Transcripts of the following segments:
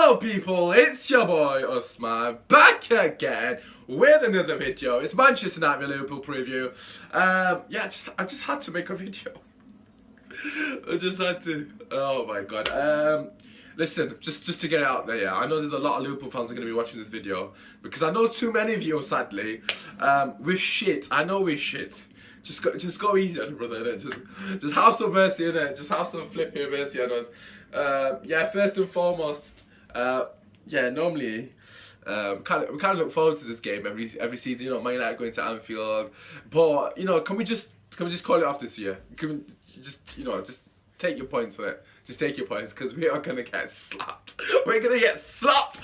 Hello people, it's your boy Usman back again with another video. It's Manchester United V Liverpool Preview. I just had to make a video. I just had to. Oh my god. Listen, just to get it out there, yeah, I know there's a lot of Liverpool fans are going to be watching this video because I know too many of you, sadly, we're shit. I know we're shit. Just go easy on it, brother. Innit? Just have some mercy in it. Just have some flipping mercy on us. First and foremost, normally we kind of look forward to this game every season. You know, Man United going to Anfield, but you know, can we just call it off this year? Can we just take your points on it? Just take your points because we are gonna get slapped. We're gonna get slapped.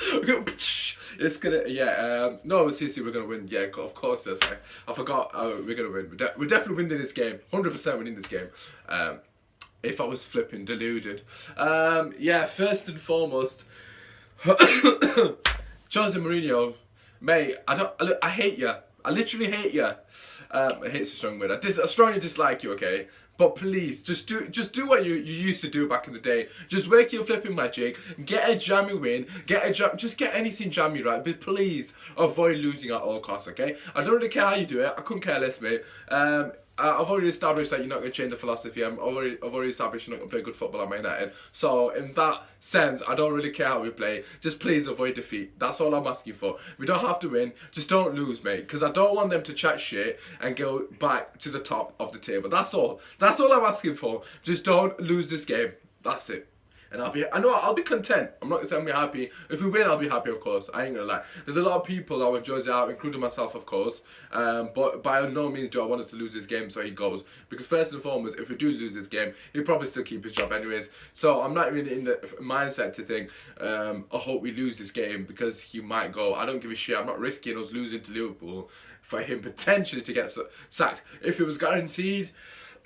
It's gonna no, seriously, we're gonna win. Yeah, of course. I forgot. We're gonna win. We're definitely winning this game. 100% winning this game. If I was flipping deluded. First and foremost, Jose Mourinho, mate. I hate you. I literally hate you. Hate's a strong word. I strongly dislike you. Okay. But please, just do what you used to do back in the day. Just work your flipping magic, get a jammy win, just get anything jammy right. But please avoid losing at all costs, okay? I don't really care how you do it. I couldn't care less, mate. I've already established that you're not going to change the philosophy. I've already established you're not going to play good football at Man United. So in that sense, I don't really care how we play. Just please avoid defeat. That's all I'm asking for. We don't have to win. Just don't lose, mate. Because I don't want them to chat shit and go back to the top of the table. That's all. That's all I'm asking for. Just don't lose this game. That's it. And I'll be content. I'm not gonna say I'll be happy. If we win, I'll be happy, of course. I ain't gonna lie. There's a lot of people that want Jose out, including myself, of course. But by no means do I want us to lose this game so he goes. Because first and foremost, if we do lose this game, he'll probably still keep his job anyways. So I'm not even in the mindset to think, I hope we lose this game because he might go. I don't give a shit. I'm not risking us losing to Liverpool for him potentially to get sacked. If it was guaranteed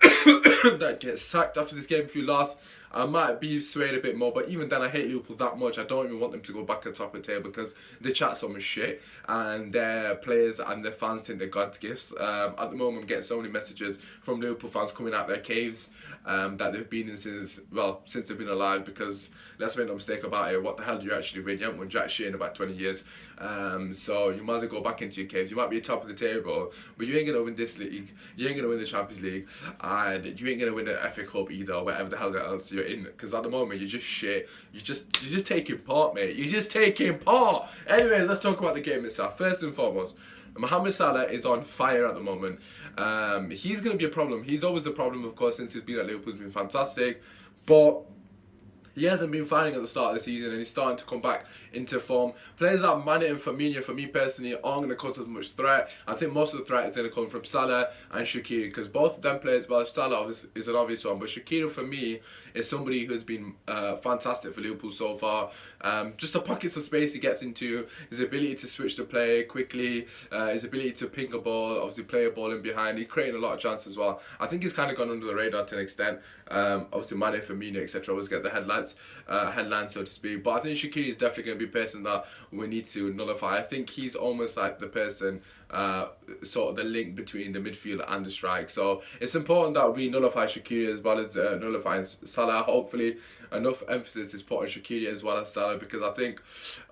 that gets sacked after this game if you lost, I might be swayed a bit more, but even then I hate Liverpool that much. I don't even want them to go back at the top of the table because they chat so much shit and their players and their fans think they're God's gifts. At the moment I'm getting so many messages from Liverpool fans coming out their caves that they've been in since they've been alive, because let's make no mistake about it, what the hell do you actually win? You haven't won jack shit in about 20 years. So you might as well go back into your caves. You might be top of the table, but you ain't going to win this league. You ain't going to win the Champions League, and you ain't going to win the FA Cup either, or whatever the hell else you're in, because at the moment you're just shit. You're just taking part, mate. You're just taking part. Anyways, let's talk about the game itself. First and foremost, Mohamed Salah is on fire at the moment. He's going to be a problem. He's always a problem, of course, since he's been at Liverpool. He's been fantastic, but he hasn't been firing at the start of the season, and he's starting to come back into form. Players like Mane and Firmino, for me personally, aren't going to cause as much threat. I think most of the threat is going to come from Salah and Shaqiri, because both of them players, well, Salah is an obvious one, but Shaqiri for me is somebody who's been fantastic for Liverpool so far. Just the pockets of space he gets into, his ability to switch the play quickly, his ability to ping a ball, obviously play a ball in behind. He's creating a lot of chances as well. I think he's kind of gone under the radar to an extent. Obviously Mane, Firmino, etc. always get the headlines, so to speak. But I think Shaqiri is definitely going to be a person that we need to nullify. I think he's almost like the person, sort of the link between the midfield and the strike. So it's important that we nullify Shaqiri as well as nullifying Salah. Hopefully enough emphasis is put on Shaqiri as well as Salah, because I think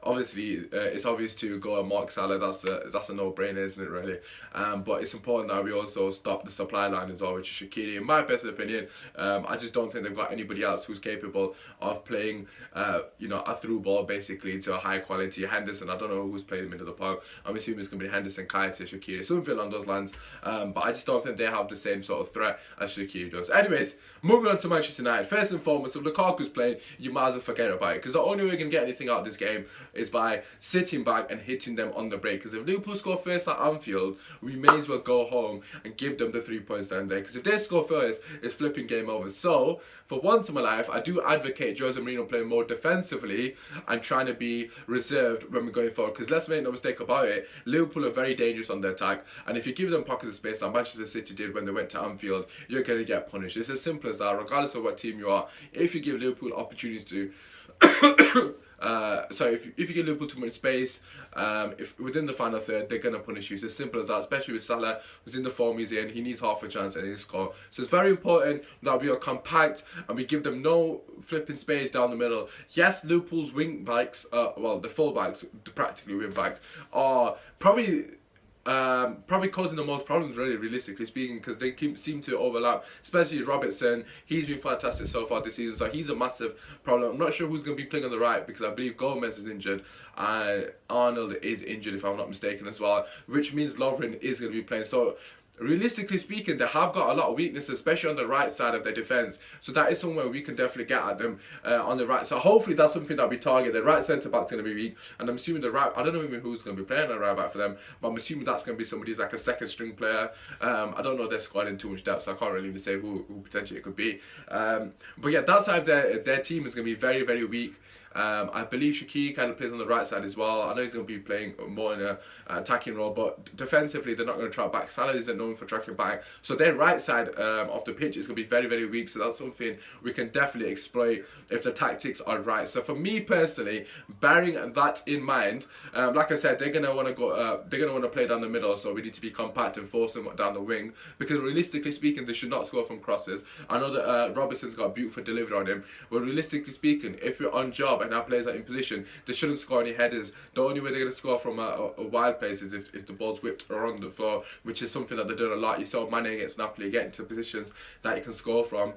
obviously it's obvious to go and mark Salah. That's a no-brainer, isn't it, really? But it's important that we also stop the supply line as well, which is Shaqiri. In my personal opinion, I just don't think they've got anybody else who's capable of playing a through ball basically to a high quality. Henderson, I don't know who's playing the middle of the park. I'm assuming it's going to be Henderson, Kite, Shaqiri, something along those lines. But I just don't think they have the same sort of threat as Shaqiri does. Anyways, moving on to Manchester United. First and foremost, if Lukaku's playing, you might as well forget about it, because the only way we can get anything out of this game is by sitting back and hitting them on the break. Because if Liverpool score first at Anfield, we may as well go home and give them the 3 points down there. Because if they score first, it's flipping game over. So, for once in my life, I do advocate Jose Mourinho playing more defensively and trying to be reserved when we're going forward. Because let's make no mistake about it, Liverpool are very dangerous on their attack. And if you give them pockets of space like Manchester City did when they went to Anfield, you're going to get punished. It's as simple as that, regardless of what team you are. If you give Liverpool opportunities to So if you give Liverpool too much space, if within the final third, they're gonna punish you. It's as simple as that. Especially with Salah, who's in the form he's in, he needs half a chance and he score. So it's very important that we are compact and we give them no flipping space down the middle. Yes, Liverpool's wing backs, well, the full backs, practically wing backs, are probably causing the most problems, really, realistically speaking, because they seem to overlap, especially Robertson. He's been fantastic so far this season, so he's a massive problem. I'm not sure who's going to be playing on the right, because I believe Gomez is injured and Arnold is injured, if I'm not mistaken, as well, which means Lovren is going to be playing. So realistically speaking, they have got a lot of weaknesses, especially on the right side of their defence. So that is somewhere we can definitely get at them on the right. So hopefully that's something that we target. The right centre back's going to be weak, and I'm assuming the right. I don't know even who's going to be playing on the right back for them, but I'm assuming that's going to be somebody who's like a second string player. I don't know their squad in too much depth, so I can't really even say who potentially it could be. But yeah, that side of their team is going to be very, very weak. I believe Shaqiri kind of plays on the right side as well. I know he's going to be playing more in an attacking role, but defensively they're not going to track back. Salah isn't known for tracking back, so their right side of the pitch is going to be very, very weak. So that's something we can definitely exploit if the tactics are right. So for me personally, bearing that in mind, like I said, they're going to want to go. They're going to want to play down the middle. So we need to be compact and force them down the wing, because realistically speaking, they should not score from crosses. I know that Robertson's got a beautiful delivery on him, but realistically speaking, if we're on job and our players are in position, they shouldn't score any headers. The only way they're going to score from a wide place is if the ball's whipped around the floor, which is something that they're doing a lot. You saw Mane against Napoli getting to positions that he can score from.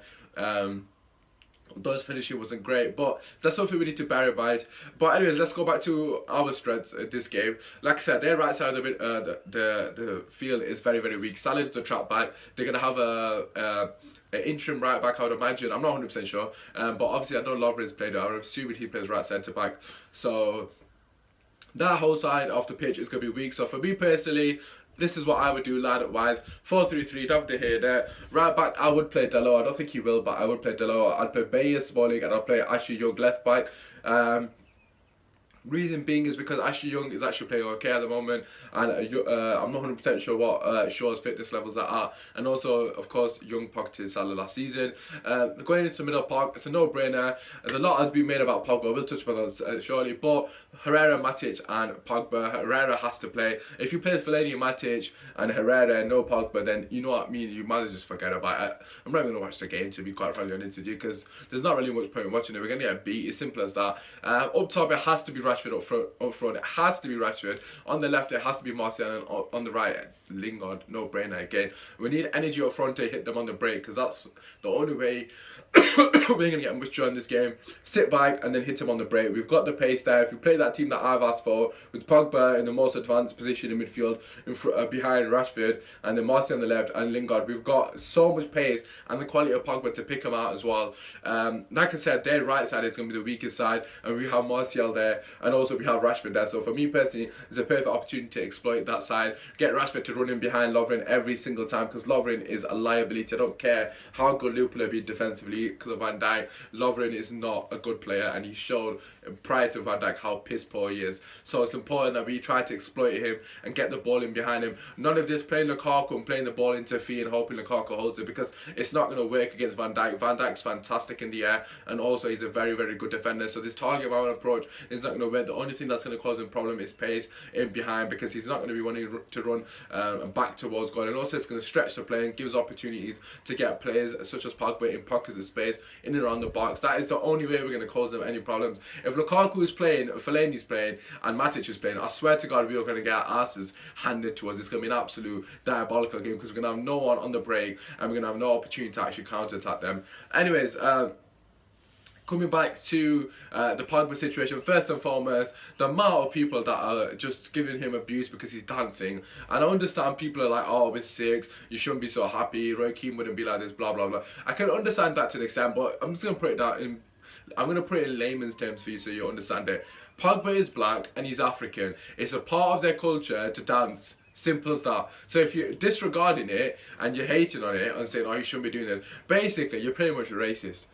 Those finishing wasn't great, but that's something we need to bear in mind. But anyways, let's go back to our strengths in this game. Like I said, their right side of the field is very, very weak. Salah's the trap back. They're going to have an interim right back, I would imagine. I'm not 100% sure, but obviously I know Lovren's played it. I'm assuming he plays right centre back. So that whole side of the pitch is going to be weak. So for me personally, this is what I would do lineup wise. 4-3-3, don't have to hear that. Right back, I would play Dalot. I don't think he will, but I would play Dalot. I'd play Bayer, Smalling, and I'll play Ashley Young left back. Reason being is because Ashley Young is actually playing okay at the moment, and I'm not 100% sure what Shaw's fitness levels are at. And also, of course, Young pocketed Salah last season. Going into middle park, it's a no-brainer. There's a lot has been made about Pogba. We'll touch upon that shortly, but Herrera, Matic, and Pogba. Herrera has to play. If you play Fellaini, Matic, and Herrera, and no Pogba, then you know what I mean. You might as well just forget about it. I'm not even gonna watch the game, to be quite frankly honest with you, because there's not really much point in watching it. We're gonna get beat. It's simple as that. Up top, it has to be Rashford up front. It has to be Rashford. On the left, it has to be Martial, and on the right, Lingard. No brainer again. We need energy up front to hit them on the break, because that's the only way we're gonna get much joy in this game. Sit back and then hit him on the break. We've got the pace there. If we play that team that I've asked for, with Pogba in the most advanced position in midfield, behind Rashford, and then Martial on the left and Lingard, we've got so much pace and the quality of Pogba to pick him out as well. Like I said, their right side is going to be the weakest side, and we have Martial there, and also we have Rashford there. So for me personally, it's a perfect opportunity to exploit that side, get Rashford to run in behind Lovren every single time, because Lovren is a liability. I don't care how good Liverpool have been defensively because of Van Dijk. Lovren is not a good player, and he showed prior to Van Dijk how piss poor he is. So it's important that we try to exploit him and get the ball in behind him. None of this playing Lukaku and playing the ball into Fee and hoping Lukaku holds it, because it's not going to work against Van Dijk. Van Dijk's fantastic in the air, and also he's a very, very good defender. So this target man approach is not going to work. The only thing that's going to cause him problem is pace in behind, because he's not going to be wanting to run back towards goal. And also it's going to stretch the play and gives opportunities to get players such as Pogba in pockets of space in and around the box. That is the only way we're going to cause them any problems. If Lukaku is playing, Fellaini's playing, and Matic is playing, I swear to God we are going to get our asses handed to us. It's going to be an absolute diabolical game, because we're going to have no one on the break and we're going to have no opportunity to actually counter-attack them. Anyways, coming back to the Pogba situation, first and foremost, the amount of people that are just giving him abuse because he's dancing. And I understand people are like, oh, with 6, you shouldn't be so happy, Roy Keane wouldn't be like this, blah, blah, blah. I can understand that to an extent, but I'm just going to put it down in, I'm going to put it in layman's terms for you so you understand it. Pogba is black and he's African. It's a part of their culture to dance. Simple as that. So if you're disregarding it and you're hating on it and saying, oh, you shouldn't be doing this, basically you're pretty much a racist.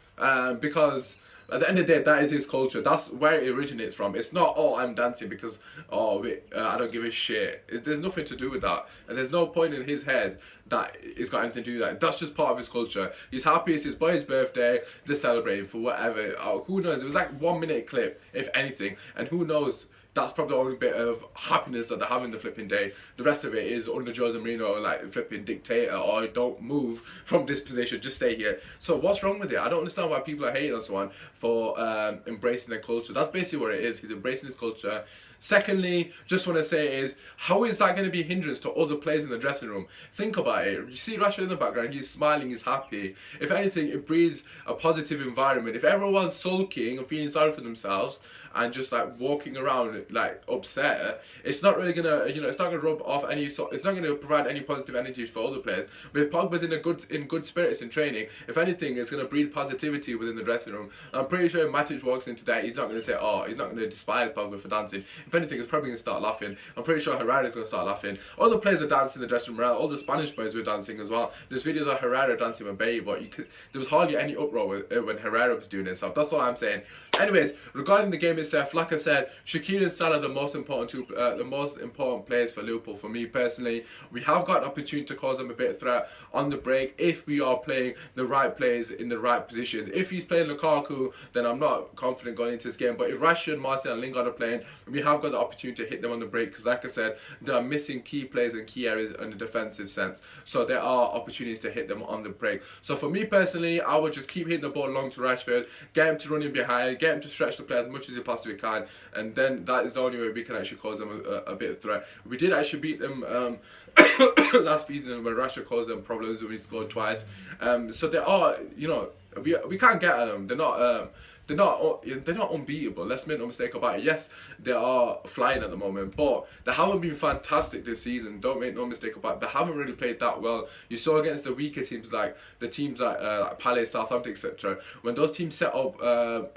Because At the end of the day, that is his culture. That's where it originates from. It's not, oh, I'm dancing because, I don't give a shit. There's nothing to do with that. And there's no point in his head that it's got anything to do with that. That's just part of his culture. He's happy, it's his boy's birthday, they're celebrating for whatever. Oh, who knows? It was like 1 minute clip, if anything. And who knows? That's probably the only bit of happiness that they have in the flipping day. The rest of it is under Jose Mourinho, like flipping dictator, or don't move from this position, just stay here. So what's wrong with it? I don't understand why people are hating on someone for embracing their culture. That's basically what it is. He's embracing his culture. Secondly, just want to say is, how is that going to be a hindrance to other players in the dressing room? Think about it. You see Rashford in the background, he's smiling, he's happy. If anything, it breeds a positive environment. If everyone's sulking and feeling sorry for themselves and just like walking around like upset, it's not really gonna, it's not gonna rub off any. It's not gonna provide any positive energy for other players. But if Pogba's in good spirits in training, if anything, it's gonna breed positivity within the dressing room. I'm pretty sure if Matic walks into that, he's not gonna say, oh, he's not gonna despise Pogba for dancing. If anything, he's probably gonna start laughing. I'm pretty sure Herrera's gonna start laughing. Other players are dancing in the dressing room. All the Spanish boys were dancing as well. There's videos of Herrera dancing with Bay, but there was hardly any uproar when Herrera was doing it. So that's all I'm saying. Anyways, regarding the game itself, like I said, Shaqiri and Salah are the most important players for Liverpool. For me personally, we have got an opportunity to cause them a bit of threat on the break if we are playing the right players in the right positions. If he's playing Lukaku, then I'm not confident going into this game. But if Rashford, Martial, and Lingard are playing, we have got the opportunity to hit them on the break because, like I said, they are missing key players and key areas in the defensive sense. So there are opportunities to hit them on the break. So for me personally, I would just keep hitting the ball long to Rashford, get him to run in behind, get him to stretch the play as much as he possibly can, and then that is the only way we can actually cause them a bit of threat. We did actually beat them last season when Rashford caused them problems when he scored twice. So they are, we can't get at them. They're not unbeatable. Let's make no mistake about it. Yes, they are flying at the moment, but they haven't been fantastic this season. Don't make no mistake about it. They haven't really played that well. You saw against the weaker teams like the teams like Palace, Southampton, etc. When those teams set up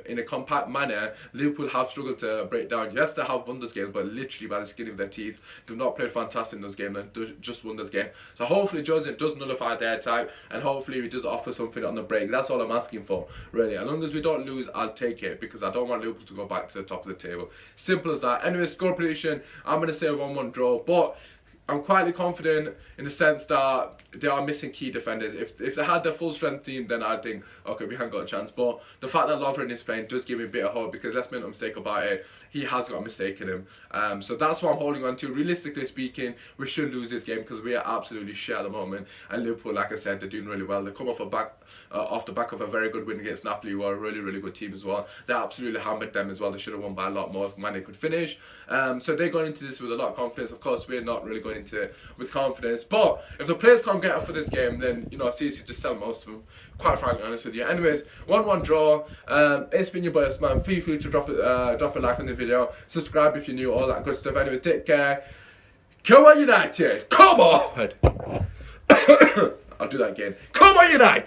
in a compact manner, Liverpool have struggled to break down. Yes, they have won those games, but literally by the skin of their teeth. They've not played fantastic in those games and just won this game. So hopefully Jose does nullify their attack, and hopefully he does offer something on the break. That's all I'm asking for, really. As long as we don't lose, I'll take it because I don't want Liverpool to go back to the top of the table. Simple as that. Anyway, score prediction, I'm going to say a 1-1 draw, but I'm quietly confident in the sense that they are missing key defenders. If they had their full strength team, then I'd think, okay, we haven't got a chance. But the fact that Lovren is playing does give me a bit of hope because let's make no mistake about it, he has got a mistake in him. So that's what I'm holding on to. Realistically speaking, we should lose this game because we are absolutely shit at the moment. And Liverpool, like I said, they're doing really well. They come off the back of a very good win against Napoli, who are a really, really good team as well. They absolutely hammered them as well. They should have won by a lot more when they could finish. So they're going into this with a lot of confidence. Of course, we're not really going into it with confidence. But if the players can't get up for this game, then, seriously, just sell most of them. Quite frankly, honest with you. Anyways, 1-1 draw. It's been your boy Osman. Feel free to drop a like on the video. Subscribe if you're new, all that good stuff. Anyways, take care. Come on, United! Come on! I'll do that again. Come on, United!